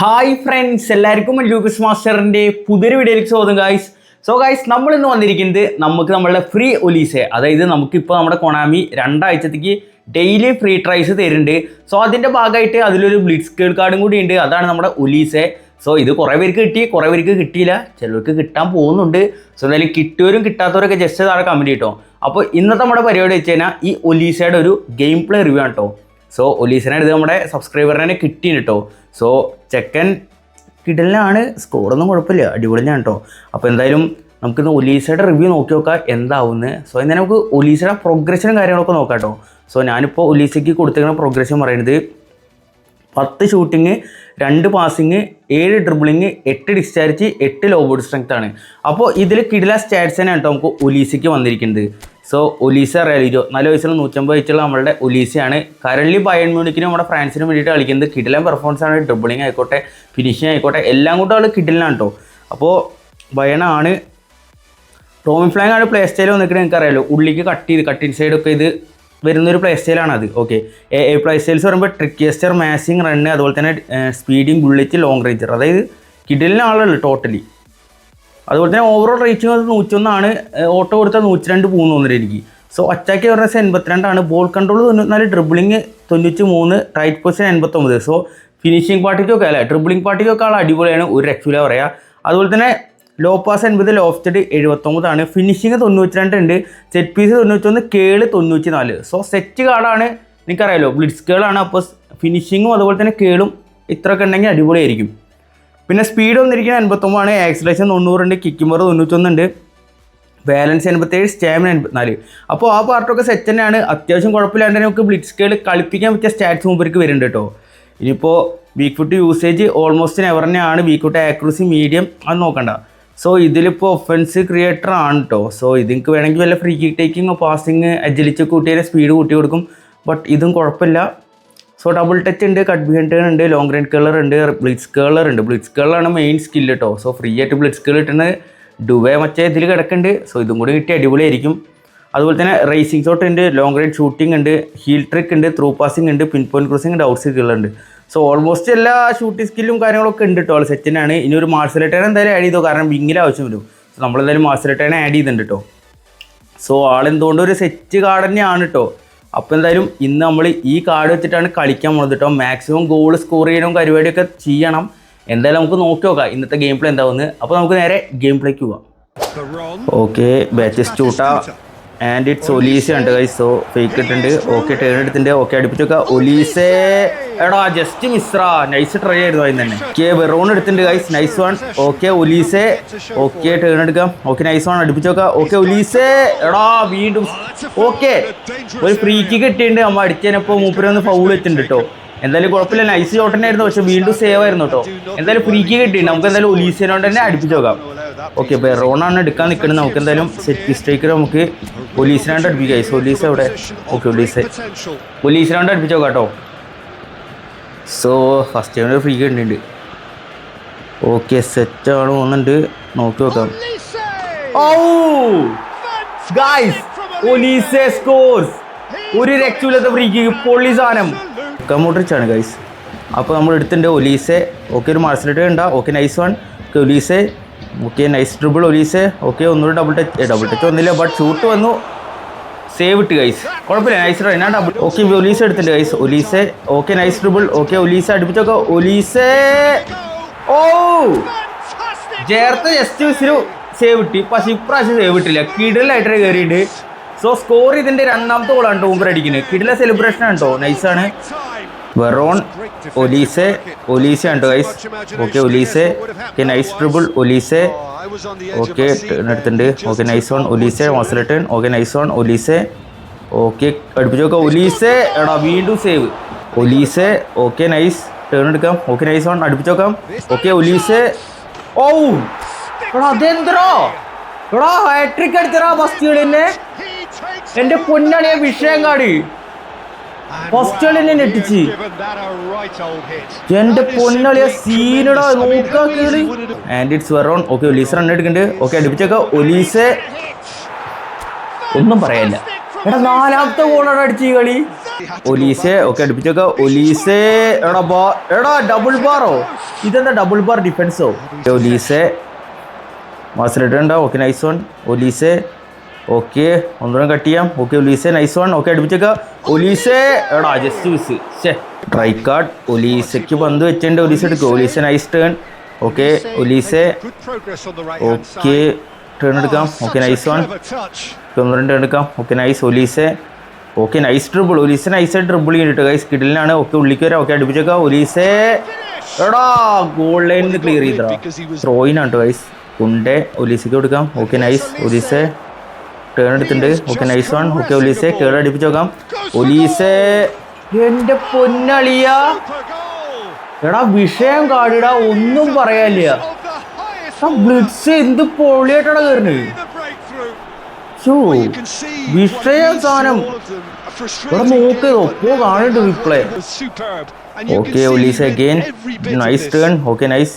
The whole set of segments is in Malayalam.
ഹായ് ഫ്രണ്ട്സ്, എല്ലാവർക്കും ലൂക്കസ് മാസ്റ്ററിൻ്റെ പുതിയൊരു വീഡിയോയിലേക്ക് സ്വാഗതം ഗായ്സ്. സോ ഗായ്സ്, നമ്മളിന്ന് വന്നിരിക്കുന്നത് നമ്മളുടെ ഫ്രീ ഒലീസെ, അതായത് നമുക്കിപ്പോൾ നമ്മുടെ കൊണാമി 2 ആഴ്ചത്തേക്ക് ഡെയിലി ഫ്രീ ട്രൈസ് തരുന്നുണ്ട്. സോ അതിൻ്റെ ഭാഗമായിട്ട് അതിലൊരു ബ്ലിറ്റ്സ് കാർഡും കൂടി ഉണ്ട്, അതാണ് നമ്മുടെ ഒലീസെ. സോ ഇത് കുറേ പേർക്ക് കിട്ടി, കുറേ പേർക്ക് കിട്ടിയില്ല, ചിലർക്ക് കിട്ടാൻ പോകുന്നുണ്ട്. സോ എന്തായാലും കിട്ടിയവരും കിട്ടാത്തവരൊക്കെ ജസ്റ്റ് താഴെ കമൻറ്റ് ചെയ്യട്ടോ. അപ്പോൾ ഇന്നത്തെ നമ്മുടെ പരിപാടി വെച്ച് കഴിഞ്ഞാൽ ഈ ഒലീസയുടെ ഒരു ഗെയിം പ്ലേ റിവ്യൂ ആണ് കേട്ടോ. സോ ഒലീസിനെ എടുത്ത് നമ്മുടെ സബ്സ്ക്രൈബറിനെ കിട്ടിയിന് കേട്ടോ. സോ ചെക്കൻ കിടലിനാണ്, സ്കോറൊന്നും കുഴപ്പമില്ല, അടിപൊളിയാണ് കേട്ടോ. അപ്പോൾ എന്തായാലും നമുക്കിന്ന് ഒലീസയുടെ റിവ്യൂ നോക്കി നോക്കാം എന്താവുന്നത്. സോ എന്നാൽ നമുക്ക് ഒലീസയുടെ പ്രോഗ്രഷനും കാര്യങ്ങളൊക്കെ നോക്കാം കേട്ടോ. സോ ഞാനിപ്പോൾ ഒലീസയ്ക്ക് കൊടുത്തിരിക്കുന്ന പ്രോഗ്രഷൻ പറയുന്നത് 10 shooting, 2 passing, 7 dribbling, 8 discharge, 8 low body strength ആണ്. അപ്പോൾ ഇതിൽ കിടില സ്റ്റാറ്റ്സ് തന്നെയാണ് കേട്ടോ നമുക്ക് ഒലീസയ്ക്ക് വന്നിരിക്കുന്നത്. സോ ഒലീസ അറിയാലോ, 24 വയസ്സിൽ 150 വയസ്സുള്ള നമ്മളുടെ ഒലീസയാണ്. കറൻലി ബയൺ മ്യൂണിക്കിനും നമ്മുടെ ഫ്രാൻസിനും വേണ്ടിയിട്ട് കളിക്കുന്നത്. കിടിലൻ പെർഫോമൻസ് ആണ്, ഡ്രിബിളിങ് ആയിക്കോട്ടെ, ഫിനിഷിങ് ആയിക്കോട്ടെ, എല്ലാം കൂടെ ആൾ കിടിലാണ് കേട്ടോ. അപ്പോൾ ബയണാണ്, റോമിംഗ് ഫ്ലാങ് ആണ് പ്ലേ സ്റ്റൈൽ വന്നിട്ട് നിങ്ങൾക്ക് അറിയാലോ, ഉള്ളിക്ക് കട്ടിങ് സൈഡൊക്കെ ഇത് വരുന്നൊരു പ്ലേ സ്റ്റൈലാണ് അത്. ഓക്കെ, പ്ലേ സ്റ്റൈൽസ് പറയുമ്പോൾ ട്രിക്കിയസ്റ്റർ, മാസിങ്, റണ്ണ്, അതുപോലെ തന്നെ സ്പീഡിങ്, ബുള്ളറ്റ്, ലോങ് റേഞ്ചർ, അതായത് കിടിലിന് ആളുള്ളൂ ടോട്ടലി. അതുപോലെ തന്നെ ഓവറോൾ റേറ്റിംഗ് 101 ആണ്, ഓട്ടോ കൊടുത്താൽ 102 പോകുന്നു എനിക്ക്. സോ അറ്റാക്ക് പറഞ്ഞാൽ 82 ആണ്, ball control 94, dribbling 93, right position 89. So finishing പാർട്ടിക്കൊക്കെ അല്ലേ, ഡ്രിബിളിംഗ് പാർട്ടിക്കൊക്കെ ആൾ അടിപൊളിയാണ്, ഒരു രക്ഷയില്ല പറയാം. അതുപോലെ തന്നെ ലോ പാസ് 80, ലോഫ്റ്റഡ് 79 ആണ്, ഫിനിഷിങ് 92 ഉണ്ട്, സെറ്റ് പീസ് 91, കേള് 94. സോ സെറ്റ് കാർഡാണ്, എനിക്കറിയാലോ ബ്ലിറ്റ്സ് കേളാണ്. അപ്പോൾ ഫിനിഷിങ്ങും അതുപോലെ തന്നെ കേളും ഇത്രയൊക്കെ ഉണ്ടെങ്കിൽ അടിപൊളിയായിരിക്കും. പിന്നെ സ്പീഡ് വന്നിരിക്കുന്നത് 89 ആണ്, ആക്സിലേഷൻ 90 ഉണ്ട്, കിക്കിംബർ 91 ഉണ്ട്, ബാലൻസ് 87, സ്റ്റാമിന 84. അപ്പോൾ ആ പാർട്ടൊക്കെ സെറ്റ് തന്നെയാണ്, അത്യാവശ്യം കുഴപ്പമില്ലാണ്ട് നമുക്ക് ബ്ലിറ്റ്സ് കേൾ കളിപ്പിക്കാൻ പറ്റിയ സ്റ്റാറ്റ്സ് മുമ്പേക്ക് വരുന്നുണ്ട് കേട്ടോ. ഇനിയിപ്പോൾ weak foot usage almost never തന്നെയാണ്, വീക്ക് ഫുട്ട് ആക്യുറസി മീഡിയം, അത് നോക്കണ്ട. സോ ഇതിലിപ്പോൾ ഒഫൻസ് ക്രിയേറ്റർ ആണ് കേട്ടോ. സോ ഇതിങ്ങൾക്ക് വേണമെങ്കിൽ വല്ല ഫ്രീ കിക്ക് ടേക്കിങ്ങോ പാസിങ് അജിലിച്ച് കൂട്ടിയാൽ സ്പീഡ് കൂട്ടി കൊടുക്കും, ബട്ട് ഇതും കുഴപ്പമില്ല. സോ ഡബിൾ ടച്ച് ഉണ്ട്, കട്ട് ബിഹൈൻഡ് ടേൺ ഉണ്ട്, ലോങ് റേഞ്ച് കേളർ ഉണ്ട്, ബ്ലിറ്റ്സ് കേളർ ഉണ്ട്. ബ്ലിറ്റ്സ് കേളറാണ് മെയിൻ സ്കില്ല് കേട്ടോ. സോ ഫ്രീ ആയിട്ട് ബ്ലിറ്റ്സ് കേൾ കിട്ടുന്നത് ഡുവേ മറ്റേ ഇതിൽ കിടക്കുന്നുണ്ട്. സോ ഇതും കൂടി കിട്ടി അടിപൊളിയായിരിക്കും. അതുപോലെ തന്നെ റേസിംഗ് ഷോട്ട് ഉണ്ട്, ലോങ് റേഞ്ച് ഷൂട്ടിംഗ് ഉണ്ട്, ഹീൽ ട്രിക്ക് ഉണ്ട്, ത്രൂ പാസിംഗ് ഉണ്ട്, പിൻ പോയിന്റ് ക്രോസിംഗ് ഉണ്ട്, ഔട്ട് സ്കിൽ ഉണ്ട്. സോ ഓൾമോസ്റ്റ് എല്ലാ ഷൂട്ടിംഗ് സ്കില്ലും കാര്യങ്ങളൊക്കെ ഉണ്ട് കേട്ടോ. സെറ്റിനാണ്. ഇനി ഒരു മാർസലേറ്റേനെ എന്തായാലും ആഡ് ചെയ്തോ, കാരണം വിങ്ങിൽ ആവശ്യം വരും. സോ നമ്മളെന്തായാലും മാർസലേറ്റേനെ ആഡ് ചെയ്തിട്ടുണ്ട് കേട്ടോ. സോ ആളെന്തുകൊണ്ട് ഒരു സെറ്റ് കാർഡ് തന്നെയാണ് കേട്ടോ. അപ്പോൾ എന്തായാലും ഇന്ന് നമ്മൾ ഈ കാർഡ് വെച്ചിട്ടാണ് കളിക്കാൻ പോകുന്നത് കേട്ടോ. മാക്സിമം ഗോൾ സ്കോർ ചെയ്യണം, പരിപാടിയൊക്കെ ചെയ്യണം. എന്തായാലും നമുക്ക് നോക്കി നോക്കാം ഇന്നത്തെ ഗെയിം പ്ലേ എന്താവുന്നത്. അപ്പോൾ നമുക്ക് നേരെ ഗെയിം പ്ലേക്ക് പോവാം. ഓക്കെ, ബാച്ചസ് ചൂട്ടാ ആൻഡ് ഇറ്റ്സ് ഒലീസ ഉണ്ട് ഗൈസ്. സോ ഫേക്ക് ഇട്ടുണ്ട്. ഓക്കെ, ടേൺ എടുത്തിട്ടുണ്ട്. ഓക്കെ, അടുപ്പിച്ച് നോക്കാം. ഒലീസേ എടാ, ജസ്റ്റ് മിസ്റാ, നൈസ് ട്രൈ ആയിരുന്നു അതിന് തന്നെ. ഓക്കെ, വെറോൺ എടുത്തിട്ടുണ്ട് guys, nice one. Okay Olise, okay turn എടുക്കാം. ഓക്കെ, നൈസ് വൺ, അടുപ്പിച്ച് നോക്കാം. ഓക്കെ ഒലീസേ എടാ, വീണ്ടും ഓക്കെ ഒരു ഫ്രീ കിക്ക് കിട്ടിയിട്ടുണ്ട്. നമ്മൾ അടിച്ചതിനപ്പോൾ മൂപ്പരൊന്ന് ഫൗൾ വെച്ചിട്ടുണ്ട് കേട്ടോ. എന്തായാലും കുഴപ്പമില്ല, നൈസ് ഷോട്ടന്നായിരുന്നു, പക്ഷെ വീണ്ടും സേവ് ആയിരുന്നു കേട്ടോ. എന്തായാലും ഫ്രീ കിക്ക് കിട്ടിയിട്ടുണ്ട്. നമുക്ക് എന്തായാലും ഒലീസേനോട് തന്നെ അടുപ്പിച്ച് നോക്കാം. ഓക്കെ, വെറോണാണ് എടുക്കാൻ നിൽക്കുന്നത്. നമുക്ക് എന്തായാലും സെറ്റ് മിസ്റ്റേക്ക് നമുക്ക് ഒലീസിനാണ്ട് അടുപ്പിക്കാം. ഒലീസ എവിടെ? ഓക്കെ, ഒലീസിനാണ്ട് അടുപ്പിച്ച് നോക്കാം കേട്ടോ. സോ ഫസ്റ്റ് ടൈം ഫ്രീ കിട്ടുന്നുണ്ട്. ഓക്കെ, സെറ്റാണ് പോകുന്നുണ്ട്, നോക്കി നോക്കാം. ഓ ഗായ്സ്, ഒലീസ സ്കോർസ്, ഒരു രക്ഷയില്ലാത്ത ഫ്രീ കിക്ക്, പൊള്ളി സാധനം. കമോട്രിച്ചാണ് ഗൈസ്. അപ്പോൾ നമ്മൾ എടുത്തിട്ടുണ്ട് ഒലീസെ. ഓക്കെ, ഒരു മാർസലേറ്റ് ഉണ്ടാ. Okay, nice one. Okay Olise. Okay, nice dribble Olise. Okay, ഒന്നുകൂടി ഡബിൾ ടച്ച് വന്നില്ല, ബട്ട് ഷൂട്ട് വന്നു, സേവ് ഇട്ട് ഗൈസ്, കുഴപ്പമില്ല, നൈസ് ട്രൈ. ഞാൻ ഡബിൾ. ഓക്കെ, ഒലീസ എടുത്തിട്ടുണ്ട് guys. Olise. Okay, nice dribble. Okay Olise, അടുപ്പിച്ചൊക്കെ ഒലീസെ. ഓ ചേർത്ത് ജസ്റ്റ് മിസ്സിന് സേവ് ഇട്ടി, പക്ഷെ ഇപ്രാവശ്യം സേവ് ഇട്ടില്ല, കിടലായിട്ട് കയറിയിട്ട്. സോ സ്കോർ ഇതിൻ്റെ 2ാമത്തെ ഗോളാണ് കേട്ടോ മുമ്പ് അടിക്കുന്നത്. കിടില സെലിബ്രേഷൻ ആണ് കേട്ടോ, നൈസാണ്. വെറോൺ, ഒലീസെ, ഒലീസയാണ് കേട്ടോ guys. Okay Olise. Okay, nice dribble Olise. Okay, turn എടുത്തിട്ടുണ്ട്. Okay, nice one Olise, Marseille turn. Okay, nice one Olise. Okay, അടുപ്പിച്ച് നോക്കാം. ഒലീസെ എടാ, വീണ്ടും save Olise. Okay, nice, turn എടുക്കാം. ഓക്കെ, നൈസ് വൺ, അടുപ്പിച്ച് നോക്കാം. Okay Olise. ഓ എടാ, അതെന്തോ എടാ, ഹാട്രിക് അടിച്ചടാ ഫസ്റ്റ് കളിന്നെ. എൻ്റെ പൊന്നാണ് ഞാൻ വിഷയം കാടി, ഫസ്റ്റ് കളി തന്നെ ഞെട്ടിച്ച്. എൻ്റെ പൊന്നളിയ സീനടാ, നോക്കാ കേളി. And it's Veron. Okay, Olise run എടുക്കുന്നുണ്ട്. ഓക്കെ, അടുപ്പിച്ചൊക്കെ ഒലീസെ. ഒന്നും പറയാനില്ല. എടാ, 4ാമത്തെ ഗോളാണ് അടിച്ച് ഈ കളി. ഒലീസെ ഓക്കെ അടുപ്പിച്ചൊക്കെ ഒലീസെ എടാ ഡബിൾ ബാറോ ഇതെന്താ ഡബിൾ ബാർ ഡിഫൻസോ ഒലീസെ മാസ്റ്റർ ഉണ്ടാവും okay nice one Olise okay ഒന്നുകൂടെ കട്ട് ചെയ്യാം okay Olise nice one okay അടുപ്പിച്ചൊക്കെ ഒലീസെ എടാ ജസ്റ്റ് മിസ് ഷേ ട്രൈ കാർഡ് ഒലീസയ്ക്ക് പന്ത് വെച്ചിട്ടുണ്ട് ഒലീസ എടുക്കും Olise nice turn okay Olise okay turn എടുക്കാം ഓക്കെ നൈസ് വൺ ഒന്നുകൂടെ ടേൺ എടുക്കാം okay nice Olise okay nice dribble Olise നൈസായിട്ട് ട്രിബിൾ ചെയ്തിട്ട് ഗൈസ് കിഡിലിനാണ് ഓക്കെ ഉള്ളിക്ക് വരാം ഓക്കെ അടുപ്പിച്ചേക്കാം ഒലീസെ എടാ ഗോൾ ലൈനിൽ നിന്ന് ക്ലിയർ ചെയ്താ ത്രോയിനാണ് കേട്ടോ ഗൈസ് കുണ്ടെ ഒലീസയ്ക്ക് കൊടുക്കാം ഓക്കെ നൈസ് ഒലീസെ ടേൺ എടുത്തിട്ടുണ്ട് okay nice one okay Olise കേട് അടുപ്പിച്ച് നോക്കാം ഒലീസെ എന്റെ പൊന്നളിയ എടാ വിഷയം കാടിടാ ഒന്നും പറയാനില്ല ബ്ലിറ്റ്സ് എന്ത് പൊളിയായിട്ടാണ് കയറുന്നത് വിഷയം സാധനം ഇവിടെ നോക്ക് ഒപ്പോ കാണുന്നുണ്ട് reply okay Olise again nice turn okay nice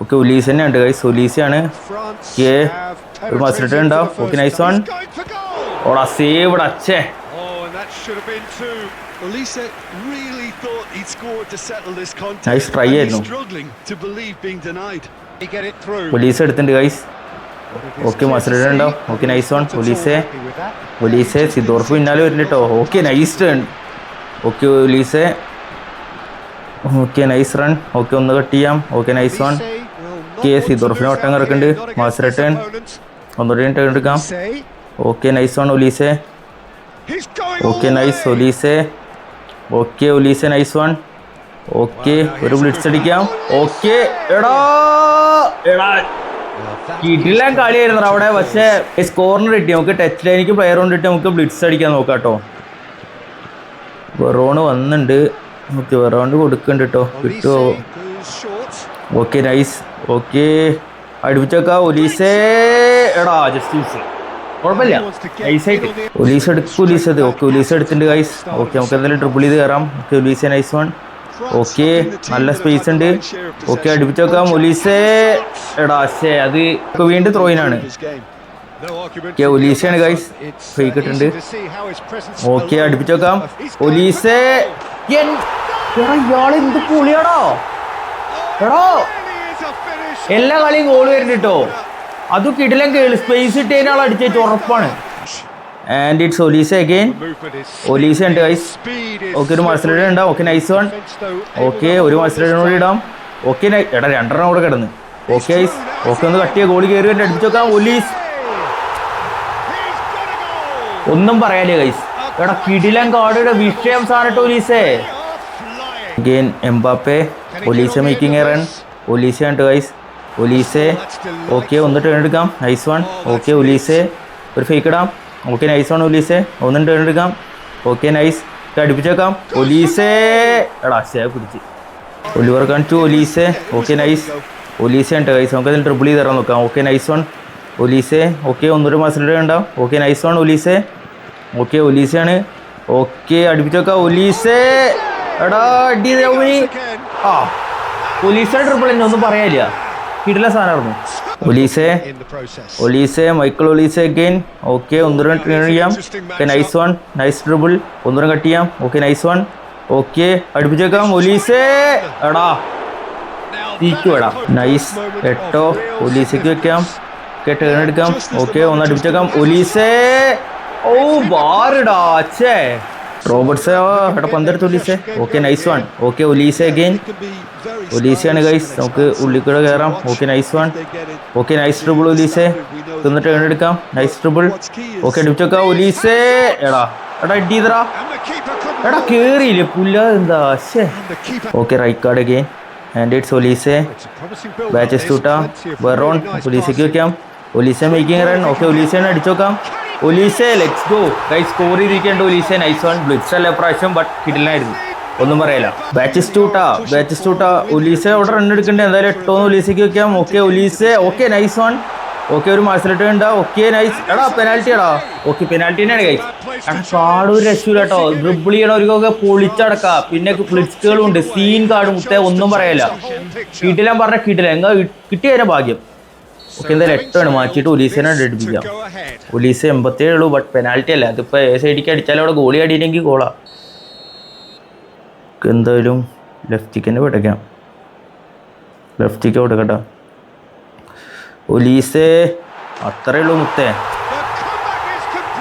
okay Olise തന്നെ ഉണ്ട് ഗൈസ് ഒലീസയാണ് ഓക്കെ ഒരു മസിൽ ടേൺ ഉണ്ടാവും ഓക്കെ നൈസ് വൺ ഓടാ സേവ് അച്ഛേ നൈസ് ട്രൈ ആയിരുന്നു ഒലീസ എടുത്തിട്ടുണ്ട് ഗൈസ് ഓക്കെ മസിൽ ടേൺ ഉണ്ടാവും ഓക്കെ നൈസ് വൺ ഒലീസെ സിദോർഫ് പിന്നാലെ വരുന്നുണ്ട് കേട്ടോ okay nice turn okay Olise okay nice run okay ഒന്ന് കട്ട് ചെയ്യാം ഓക്കെ നൈസ് വൺ ഓക്കെ സിദോർഫിനെ വട്ടം കിടക്കുന്നുണ്ട് മാസ്റ്റർ ടേൺ ഒന്നുകൂടി ടേൺ എടുക്കാം okay nice one Olise okay nice Olise okay Olise nice one okay ഒരു ബ്ലിറ്റ്സ് അടിക്കാം ഓക്കെ എടാ കിട്ടില്ല കളിയായിരുന്നു അവിടെ പക്ഷേ സ്കോറിന് കിട്ടി നമുക്ക് ടച്ച് ലൈനിക്ക് പ്ലെയർ കൊണ്ടിട്ട് നമുക്ക് ബ്ലിറ്റ്സ് അടിക്കാൻ നോക്കാം കേട്ടോ വെറോണ് വന്നിട്ടുണ്ട് ഓക്കെ വെറോണ്ട് കൊടുക്കുന്നുണ്ട് കേട്ടോ കിട്ടുമോ ഓക്കെ നൈസ് ഓക്കെ അടുപ്പിച്ചേക്കാം ഒലീസേ എടാ ജസ്റ്റ് മിസ് കുഴപ്പമില്ല നൈസായിട്ട് ഒലീസ എടുക്കും ഒലീസത് ഓക്കെ ഒലീസ എടുത്തിട്ടുണ്ട് ഗൈസ് ഓക്കെ നമുക്ക് എന്തായാലും ട്രിപ്പിൾ ചെയ്ത് കയറാം okay Olise nice one okay നല്ല സ്പേസ് ഉണ്ട് ഓക്കെ അടുപ്പിച്ച് വെക്കാം ഒലീസേ എടാ ശേ അത് ഇപ്പൊ വീണ്ടും ത്രോയിനാണ് ഓക്കെ ഒലീസയാണ് ഗൈസ് ഫേക്ക് ഇട്ടുണ്ട് ഓക്കെ അടുപ്പിച്ച് വെക്കാം ഒലീസേ ഇയാള് എന്ത് പൊളിയാടോ എടോ എല്ലാ കളിയും ഗോൾ വരുന്നുണ്ട് കേട്ടോ അതും കിടിലം കേള് സ്പേസ് ഇട്ടതിനാൾ അടിച്ചു ഉറപ്പാണ് and it's Olise again Olise ഉണ്ട് ഗൈസ് ഓക്കെ ഒരു മത്സരം ഉണ്ടാവും ഓക്കെ നൈസ് വൺ ഓക്കെ ഒരു മത്സരം കൂടി ഇടാം ഓക്കെ എടാ രണ്ടെണ്ണം കൂടെ കിടന്ന് ഓക്കെ ഗൈസ് ഓക്കെ ഒന്ന് കട്ടിയ ഗോളി കയറി വേണ്ടി അടിച്ചു നോക്കാം ഒലീസ് ഒന്നും പറയാല്ലേ ഗൈസ് എടാ കിടിലം കാർഡുടെ വിഷയം സാധനം Olise again Mbappe Olise making a run Olise ഉണ്ട് ഗൈസ് ഒലീസെ ഓക്കെ ഒന്ന് ടേൺ എടുക്കാം നൈസ് വൺ ഓക്കെ ഒലീസെ ഒരു ഫേക്ക് ഇടാം ഓക്കെ നൈസ് വൺ ഒലീസെ ഒന്നും ടേൺ എടുക്കാം ഓക്കെ നൈസ് അടുപ്പിച്ചേക്കാം ഒലീസെ എടാ ശേ പിടിച്ച് Oliver Kahn to Olise okay nice Olise ഉണ്ട് ഗൈസ് നമുക്ക് അതിൽ ട്രിപ്പിൾ ചെയ്ത് തരാൻ നോക്കാം okay nice one Olise okay ഒന്നൊരു മസിലിടെ ഉണ്ടാവും okay nice one Olise okay ഒലീസയാണ് ഓക്കെ അടുപ്പിച്ചേക്കാം ഒലീസെ എടാ അടി ആ ഒലീസയുടെ ട്രിപ്പിൾ തന്നെ ഒന്നും പറയാനില്ല കിടില സാധനമായിരുന്നു Olise Michael Olise again okay ഒന്നുകൂടെ ട്രെയിൻ ചെയ്യാം okay nice one nice dribble ഒന്നുകൂടെ കട്ട് ചെയ്യാം ഓക്കെ നൈസ് വൺ ഓക്കെ അടുപ്പിച്ചേക്കാം ഒലീസെ എടാ തീക്ക് വേടാ നൈസ് എട്ടോ ഒലീസയ്ക്ക് വെക്കാം ഓക്കെ ടേൺ എടുക്കാം ഓക്കെ ഒന്ന് അടുപ്പിച്ചേക്കാം ഒലീസെ ഓ ബാറിടാ ഛേ റോബർട്ട്സ് എടാ പന്തെടുത്ത് Olise okay nice one okay Olise again ഒലീസയാണ് ഗൈസ് നമുക്ക് ഉള്ളിക്കൂടെ കയറാം okay nice one okay nice dribble Olise ഒന്ന് ടേൺ എടുക്കാം നൈസ് ട്രിബിൾ ഓക്കെ അടുപ്പിച്ചേക്കാം ഒലീസെ എടാ അടി ചെയ്തടാ എടാ കേറിയില്ലേ പുല്ല എന്താ ശേ okay right card again and it's Olise ബാച്ചസ് ടൂട്ടാ വെറോൺ ഒലീസയ്ക്ക് വെക്കാം ഒലീസ മേക്കിംഗ് റൺ ഓക്കെ ഒലീസയാണ് അടിച്ചോക്കാം Olise let's go guys score ചെയ്തിരിക്കേണ്ട ഒലീസെ നൈസ് വൺ ബ്ലിറ്റ്സ് അല്ല പ്രാവശ്യം ബട്ട് കിടിലായിരുന്നു ഒന്നും പറയില്ല ബാച്ചസ് ടൂട്ടാ ഒലീസ അവിടെ റൺ എടുക്കണ്ടേ എന്തായാലും 8 ഒലീസയ്ക്ക് വെക്കാം okay Olise okay nice one okay ഒരു മത്സരട്ട് ഉണ്ടാ ഓക്കെ നൈസ് എടാ പെനാൽറ്റി എടാ ഓക്കെ പെനാൽറ്റി തന്നെയാണ് ഗൈസ് എടാ കാർഡ് ഒരു രക്ഷയില്ല കേട്ടോ ഡ്രിബിൾ ചെയ്യണവർക്കൊക്കെ പൊളിച്ചടക്കാം പിന്നെ ഫ്ലിറ്റ്സുകളും ഉണ്ട് സീൻ കാർഡ് മുത്തേ ഒന്നും പറയില്ല കിട്ടില്ല പറഞ്ഞാൽ കിട്ടില്ല എങ്ങാ കിട്ടിയ ഭാഗ്യം ഓക്കെ എന്തായാലും 8 ആണ് മാറ്റിയിട്ട് ഒലീസനെ അടുപ്പിക്കാം ഒലീസ 87 ഉള്ളൂ ബട്ട് പെനാൽറ്റി അല്ല അതിപ്പോൾ ഏ സൈഡിക്ക് അടിച്ചാലും അവിടെ ഗോളി അടിയില്ലെങ്കിൽ ഗോളാ എന്തായാലും ലെഫ്റ്റിക്ക് തന്നെ വിടയ്ക്കാം. ലെഫ്റ്റിക്ക് കൊടുക്കട്ടോ. ഒലീസേ അത്രയേ ഉള്ളൂ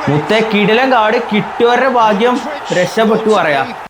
മുത്തേ കിടിലൻ കാർഡ് കിട്ടിയവരുടെ ഭാഗ്യം രക്ഷപ്പെട്ടു പറയാം.